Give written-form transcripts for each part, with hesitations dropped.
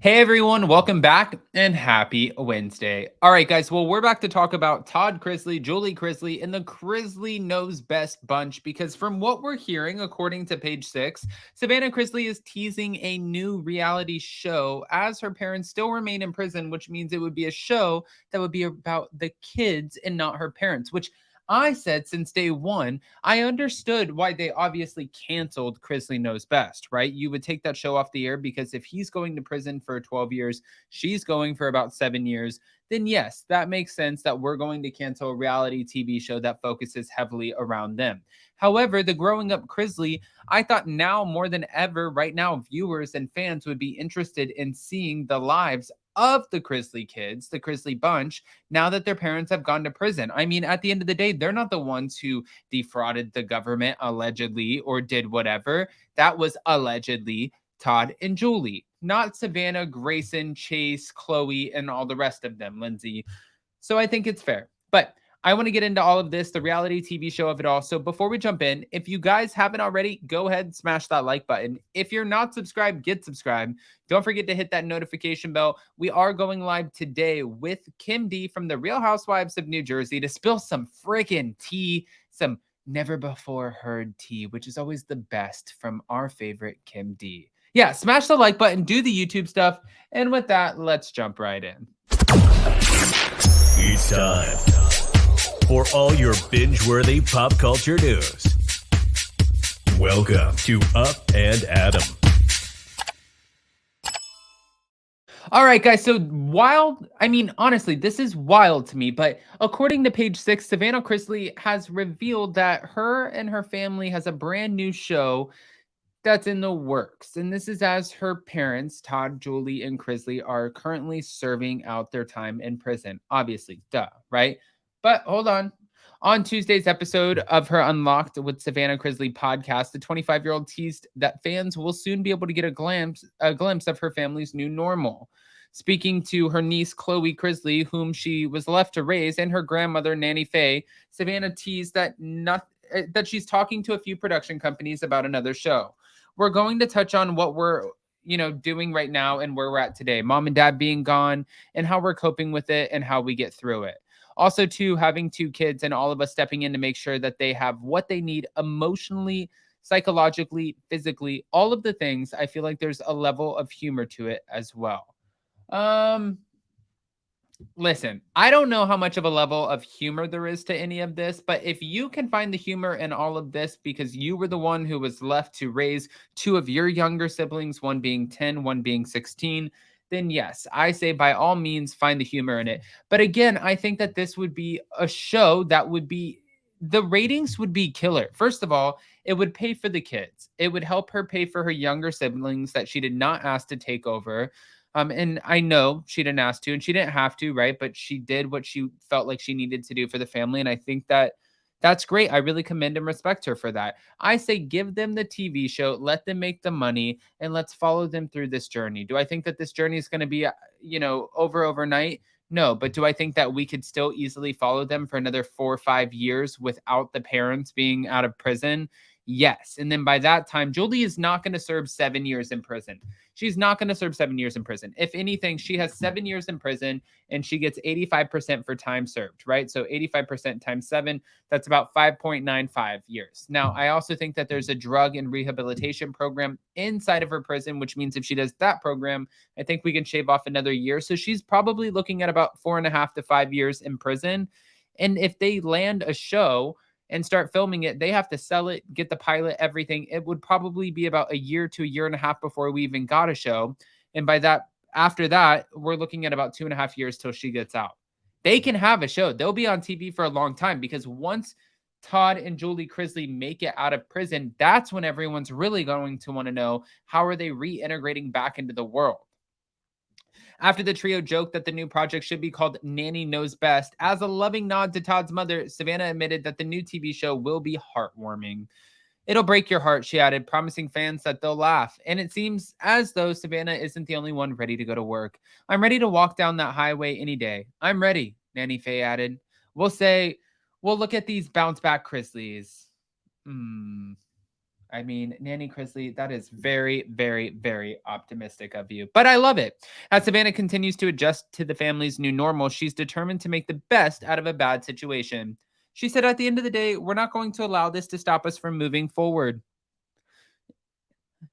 Hey everyone, welcome back and happy Wednesday. All right, guys. Well, we're back to talk about Todd Chrisley, Julie Chrisley, and the Chrisley Knows Best bunch because from what we're hearing, according to page 6, Savannah Chrisley is teasing a new reality show as her parents still remain in prison, which means it would be a show that would be about the kids and not her parents, which I said since day one, I understood why they obviously canceled Chrisley Knows Best, right? You would take that show off the air because if he's going to prison for 12 years, she's going for about 7 years, then yes, that makes sense that we're going to cancel a reality TV show that focuses heavily around them. However, the growing up Chrisley, I thought now more than ever, right now, viewers and fans would be interested in seeing the lives of the Chrisley kids, the Chrisley bunch, now that their parents have gone to prison. I mean, at the end of the day, they're not the ones who defrauded the government allegedly or did whatever. That was allegedly Todd and Julie, not Savannah, Grayson, Chase, Chloe, and all the rest of them, Lindsay. So I think it's fair. But I want to get into all of this, the reality TV show of it all. So before we jump in, if you guys haven't already, go ahead and smash that like button. If you're not subscribed, get subscribed. Don't forget to hit that notification bell. We are going live today with Kim D from the Real Housewives of New Jersey to spill some freaking tea, some never before heard tea, which is always the best from our favorite Kim D. Yeah, smash the like button, do the YouTube stuff. And with that, let's jump right in. It's time for all your binge-worthy pop culture news. Welcome to Up and Adam. All right, guys. So wild. I mean, honestly, this is wild to me. But according to page 6, Savannah Chrisley has revealed that her and her family has a brand new show that's in the works. And this is as her parents, Todd, Julie, and Chrisley, are currently serving out their time in prison. Obviously, duh, right? But hold on. On Tuesday's episode of her Unlocked with Savannah Chrisley podcast, the 25-year-old teased that fans will soon be able to get a glimpse of her family's new normal. Speaking to her niece Chloe Chrisley, whom she was left to raise, and her grandmother Nanny Faye, Savannah teased that she's talking to a few production companies about another show. We're going to touch on what we're doing right now and where we're at today, mom and dad being gone, and how we're coping with it and how we get through it. Also, too, having two kids and all of us stepping in to make sure that they have what they need emotionally, psychologically, physically, all of the things. I feel like there's a level of humor to it as well. um Listen, I don't know how much of a level of humor there is to any of this, but if you can find the humor in all of this because you were the one who was left to raise two of your younger siblings, one being 10, one being 16, then yes, I say by all means find the humor in it. But again, I think that this would be a show that would be, the ratings would be killer. First of all, it would pay for the kids. It would help her pay for her younger siblings that she did not ask to take over. And I know she didn't ask to and she didn't have to, right? But she did what she felt like she needed to do for the family. And I think that that's great. I really commend and respect her for that. I say give them the TV show, let them make the money, and let's follow them through this journey. Do I think that this journey is going to be, overnight? No, but do I think that we could still easily follow them for another 4 or 5 years without the parents being out of prison? Yes. And then by that time, Julie is not going to serve 7 years in prison. She's not going to serve 7 years in prison. If anything, she has 7 years in prison and she gets 85% for time served, right? So 85% times 7, that's about 5.95 years. Now, I also think that there's a drug and rehabilitation program inside of her prison, which means if she does that program, I think we can shave off another year. So she's probably looking at about 4.5 to 5 years in prison. And if they land a show and start filming it, they have to sell it, get the pilot, everything. It would probably be about a year to a year and a half before we even got a show. And by that, after that, we're looking at about 2.5 years till she gets out. They can have a show. They'll be on TV for a long time because once Todd and Julie Chrisley make it out of prison, that's when everyone's really going to want to know, how are they reintegrating back into the world? After the trio joked that the new project should be called Nanny Knows Best, as a loving nod to Todd's mother, Savannah admitted that the new TV show will be heartwarming. It'll break your heart, she added, promising fans that they'll laugh. And it seems as though Savannah isn't the only one ready to go to work. I'm ready to walk down that highway any day. I'm ready, Nanny Faye added. We'll look at these bounce back Chrisleys. I mean, Nanny Chrisley, that is very, very, very optimistic of you. But I love it. As Savannah continues to adjust to the family's new normal, she's determined to make the best out of a bad situation. She said, at the end of the day, we're not going to allow this to stop us from moving forward.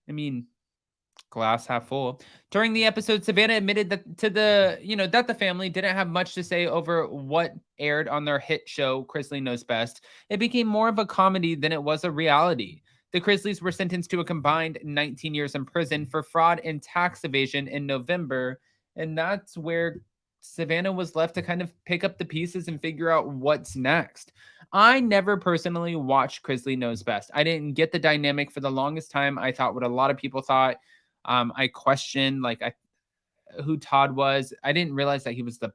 I mean, glass half full. During the episode, Savannah admitted that the family didn't have much to say over what aired on their hit show, Chrisley Knows Best. It became more of a comedy than it was a reality. The Chrisleys were sentenced to a combined 19 years in prison for fraud and tax evasion in November, and that's where Savannah was left to kind of pick up the pieces and figure out what's next. I never personally watched Chrisley Knows Best. I didn't get the dynamic for the longest time. I thought what a lot of people thought. I questioned who Todd was. I didn't realize that he was the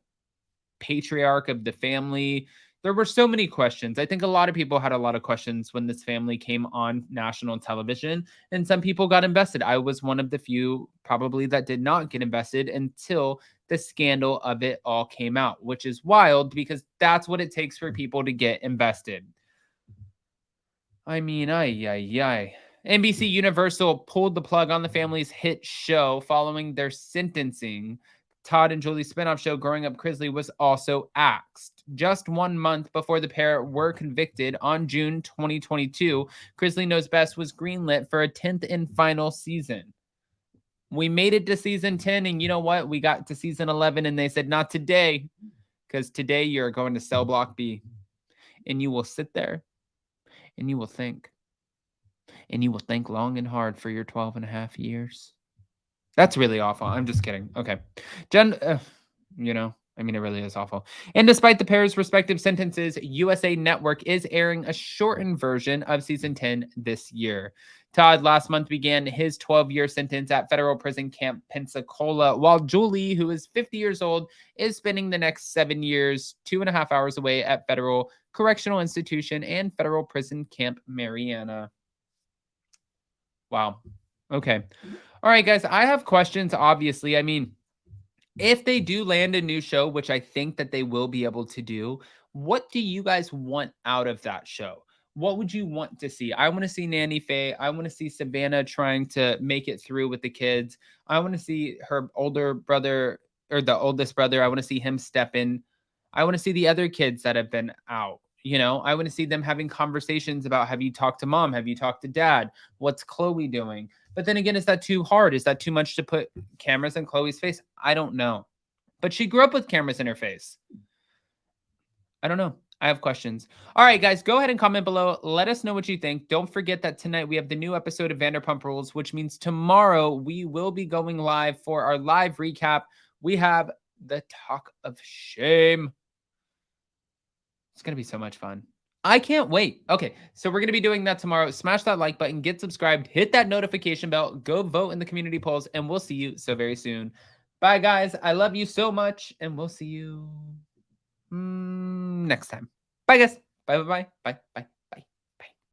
patriarch of the family. There were so many questions. I think a lot of people had a lot of questions when this family came on national television, and some people got invested. I was one of the few probably that did not get invested until the scandal of it all came out, which is wild because that's what it takes for people to get invested. I mean, ay. NBC Universal pulled the plug on the family's hit show following their sentencing. Todd and Julie's spinoff show, Growing Up Chrisley, was also axed. Just 1 month before the pair were convicted on June 2022, Chrisley Knows Best was greenlit for a 10th and final season. We made it to season 10, and you know what? We got to season 11, and they said, not today, because today you're going to cell block B. And you will sit there, and you will think. And you will think long and hard for your 12 and a half years. That's really awful. I'm just kidding. Okay. Jen, it really is awful. And despite the pair's respective sentences, USA Network is airing a shortened version of season 10 this year. Todd last month began his 12-year sentence at federal prison camp Pensacola, while Julie, who is 50 years old, is spending the next 7 years, 2.5 hours away at federal correctional institution and federal prison camp Mariana. Wow. Okay. All right, guys. I have questions, obviously. I mean, if they do land a new show, which I think that they will be able to do, what do you guys want out of that show? What would you want to see? I want to see Nanny Faye. I want to see Savannah trying to make it through with the kids. I want to see her older brother or the oldest brother. I want to see him step in. I want to see the other kids that have been out. I want to see them having conversations about, have you talked to mom? Have you talked to dad? What's Chloe doing? But then again, is that too hard? Is that too much to put cameras in Chloe's face? I don't know. But she grew up with cameras in her face. I don't know. I have questions. All right, guys, go ahead and comment below. Let us know what you think. Don't forget that tonight we have the new episode of Vanderpump Rules, which means tomorrow we will be going live for our live recap. We have the Talk of Shame. It's going to be so much fun. I can't wait. Okay, so we're going to be doing that tomorrow. Smash that like button, get subscribed, hit that notification bell, go vote in the community polls, and we'll see you so very soon. Bye, guys. I love you so much, and we'll see you next time. Bye, guys. Bye.